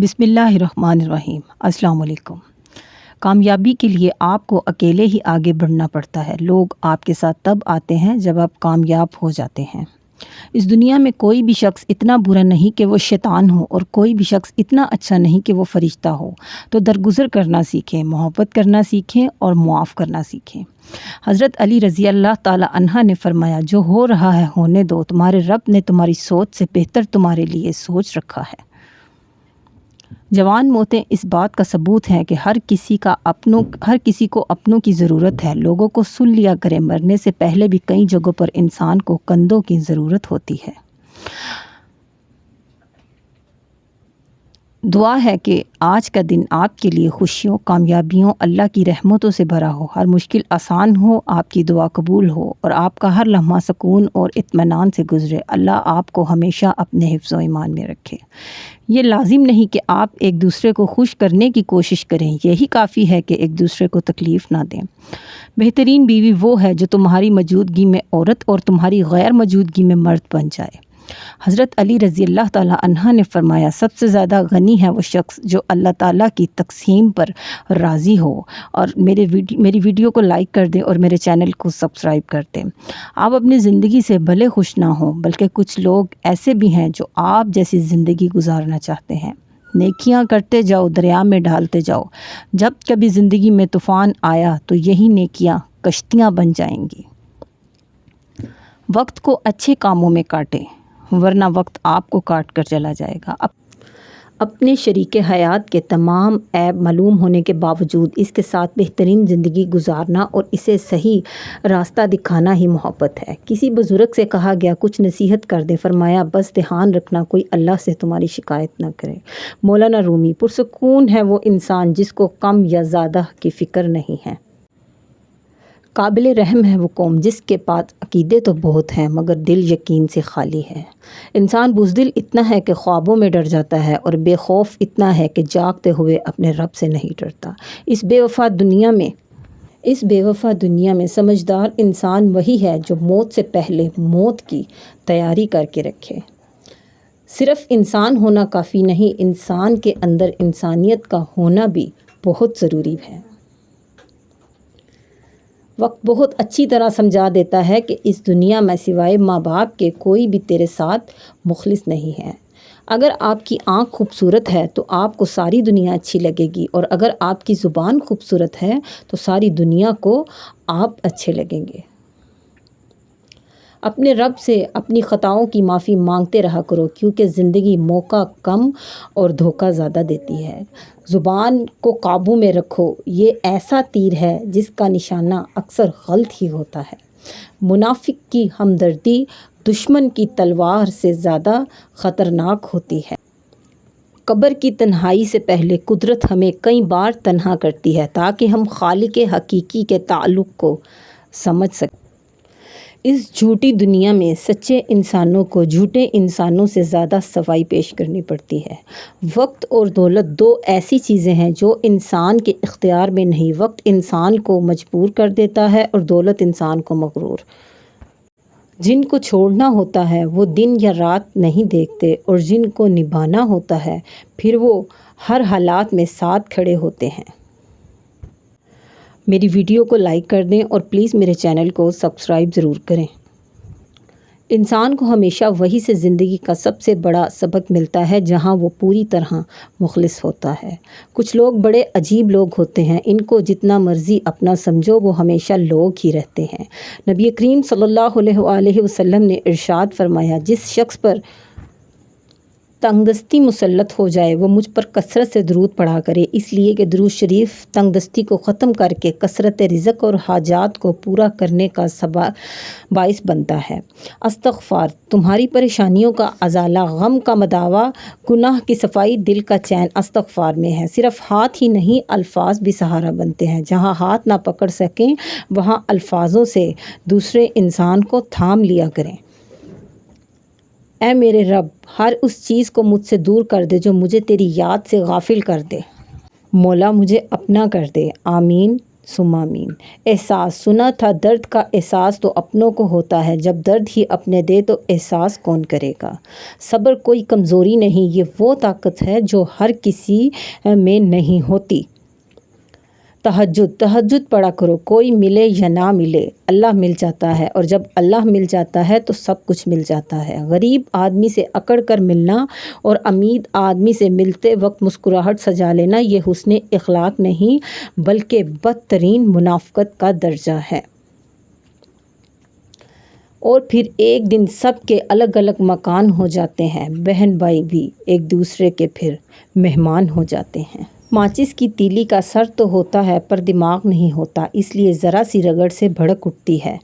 بسم اللہ الرحمن الرحیم۔ السلام علیکم۔ کامیابی کے لیے آپ کو اکیلے ہی آگے بڑھنا پڑتا ہے۔ لوگ آپ کے ساتھ تب آتے ہیں جب آپ کامیاب ہو جاتے ہیں۔ اس دنیا میں کوئی بھی شخص اتنا برا نہیں کہ وہ شیطان ہو، اور کوئی بھی شخص اتنا اچھا نہیں کہ وہ فرشتہ ہو۔ تو درگزر کرنا سیکھیں، محبت کرنا سیکھیں اور معاف کرنا سیکھیں۔ حضرت علی رضی اللہ تعالی عنہ نے فرمایا، جو ہو رہا ہے ہونے دو، تمہارے رب نے تمہاری سوچ سے بہتر تمہارے لیے سوچ رکھا ہے۔ جوان موتیں اس بات کا ثبوت ہیں کہ ہر کسی کو اپنوں کی ضرورت ہے۔ لوگوں کو سن لیا کریں، مرنے سے پہلے بھی کئی جگہوں پر انسان کو کندھوں کی ضرورت ہوتی ہے۔ دعا ہے کہ آج کا دن آپ کے لیے خوشیوں، کامیابیوں، اللہ کی رحمتوں سے بھرا ہو، ہر مشکل آسان ہو، آپ کی دعا قبول ہو اور آپ کا ہر لمحہ سکون اور اطمینان سے گزرے۔ اللہ آپ کو ہمیشہ اپنے حفظ و ایمان میں رکھے۔ یہ لازم نہیں کہ آپ ایک دوسرے کو خوش کرنے کی کوشش کریں، یہی کافی ہے کہ ایک دوسرے کو تکلیف نہ دیں۔ بہترین بیوی وہ ہے جو تمہاری موجودگی میں عورت اور تمہاری غیر موجودگی میں مرد بن جائے۔ حضرت علی رضی اللہ تعالی عنہ نے فرمایا، سب سے زیادہ غنی ہے وہ شخص جو اللہ تعالیٰ کی تقسیم پر راضی ہو۔ اور میری ویڈیو کو لائک کر دیں اور میرے چینل کو سبسکرائب کر دیں۔ آپ اپنی زندگی سے بھلے خوش نہ ہوں، بلکہ کچھ لوگ ایسے بھی ہیں جو آپ جیسی زندگی گزارنا چاہتے ہیں۔ نیکیاں کرتے جاؤ، دریا میں ڈالتے جاؤ۔ جب کبھی زندگی میں طوفان آیا تو یہی نیکیاں کشتیاں بن جائیں گی۔ وقت کو اچھے کاموں میں کاٹیں، ورنہ وقت آپ کو کاٹ کر چلا جائے گا۔ اپنے شریک حیات کے تمام عیب معلوم ہونے کے باوجود اس کے ساتھ بہترین زندگی گزارنا اور اسے صحیح راستہ دکھانا ہی محبت ہے۔ کسی بزرگ سے کہا گیا، کچھ نصیحت کر دیں۔ فرمایا، بس دھیان رکھنا کوئی اللہ سے تمہاری شکایت نہ کرے۔ مولانا رومی۔ پرسکون ہے وہ انسان جس کو کم یا زیادہ کی فکر نہیں ہے۔ قابل رحم ہے وہ قوم جس کے پاس عقیدے تو بہت ہیں مگر دل یقین سے خالی ہے۔ انسان بزدل اتنا ہے کہ خوابوں میں ڈر جاتا ہے، اور بے خوف اتنا ہے کہ جاگتے ہوئے اپنے رب سے نہیں ڈرتا۔ اس بے وفا دنیا میں سمجھدار انسان وہی ہے جو موت سے پہلے موت کی تیاری کر کے رکھے۔ صرف انسان ہونا کافی نہیں، انسان کے اندر انسانیت کا ہونا بھی بہت ضروری ہے۔ وقت بہت اچھی طرح سمجھا دیتا ہے کہ اس دنیا میں سوائے ماں باپ کے کوئی بھی تیرے ساتھ مخلص نہیں ہے۔ اگر آپ کی آنکھ خوبصورت ہے تو آپ کو ساری دنیا اچھی لگے گی، اور اگر آپ کی زبان خوبصورت ہے تو ساری دنیا کو آپ اچھے لگیں گے۔ اپنے رب سے اپنی خطاؤں کی معافی مانگتے رہا کرو، کیونکہ زندگی موقع کم اور دھوکہ زیادہ دیتی ہے۔ زبان کو قابو میں رکھو، یہ ایسا تیر ہے جس کا نشانہ اکثر غلط ہی ہوتا ہے۔ منافق کی ہمدردی دشمن کی تلوار سے زیادہ خطرناک ہوتی ہے۔ قبر کی تنہائی سے پہلے قدرت ہمیں کئی بار تنہا کرتی ہے تاکہ ہم خالق حقیقی کے تعلق کو سمجھ سکیں۔ اس جھوٹی دنیا میں سچے انسانوں کو جھوٹے انسانوں سے زیادہ صفائی پیش کرنی پڑتی ہے۔ وقت اور دولت دو ایسی چیزیں ہیں جو انسان کے اختیار میں نہیں۔ وقت انسان کو مجبور کر دیتا ہے اور دولت انسان کو مغرور۔ جن کو چھوڑنا ہوتا ہے وہ دن یا رات نہیں دیکھتے، اور جن کو نبھانا ہوتا ہے پھر وہ ہر حالات میں ساتھ کھڑے ہوتے ہیں۔ میری ویڈیو کو لائک کر دیں اور پلیز میرے چینل کو سبسکرائب ضرور کریں۔ انسان کو ہمیشہ وہی سے زندگی کا سب سے بڑا سبق ملتا ہے جہاں وہ پوری طرح مخلص ہوتا ہے۔ کچھ لوگ بڑے عجیب لوگ ہوتے ہیں، ان کو جتنا مرضی اپنا سمجھو وہ ہمیشہ لوگ ہی رہتے ہیں۔ نبی کریم صلی اللہ علیہ وآلہ وسلم نے ارشاد فرمایا، جس شخص پر تنگ دستی مسلط ہو جائے وہ مجھ پر کثرت سے درود پڑھا کرے، اس لیے کہ درود شریف تنگ دستی کو ختم کر کے کثرت رزق اور حاجات کو پورا کرنے کا باعث بنتا ہے۔ استغفار تمہاری پریشانیوں کا ازالہ، غم کا مداوع، گناہ کی صفائی، دل کا چین استغفار میں ہے۔ صرف ہاتھ ہی نہیں، الفاظ بھی سہارا بنتے ہیں۔ جہاں ہاتھ نہ پکڑ سکیں وہاں الفاظوں سے دوسرے انسان کو تھام لیا کریں۔ اے میرے رب، ہر اس چیز کو مجھ سے دور کر دے جو مجھے تیری یاد سے غافل کر دے۔ مولا مجھے اپنا کر دے۔ آمین ثم آمین۔ احساس، سنا تھا درد کا احساس تو اپنوں کو ہوتا ہے، جب درد ہی اپنے دے تو احساس کون کرے گا۔ صبر کوئی کمزوری نہیں، یہ وہ طاقت ہے جو ہر کسی میں نہیں ہوتی۔ تہجد پڑھا کرو، کوئی ملے یا نہ ملے اللہ مل جاتا ہے، اور جب اللہ مل جاتا ہے تو سب کچھ مل جاتا ہے۔ غریب آدمی سے اکڑ کر ملنا اور امید آدمی سے ملتے وقت مسکراہٹ سجا لینا یہ حسن اخلاق نہیں بلکہ بدترین منافقت کا درجہ ہے۔ اور پھر ایک دن سب کے الگ الگ مکان ہو جاتے ہیں، بہن بھائی بھی ایک دوسرے کے پھر مہمان ہو جاتے ہیں۔ ماچس کی تیلی کا سر تو ہوتا ہے پر دماغ نہیں ہوتا، اس لیے ذرا سی رگڑ سے بھڑک اٹھتی ہے۔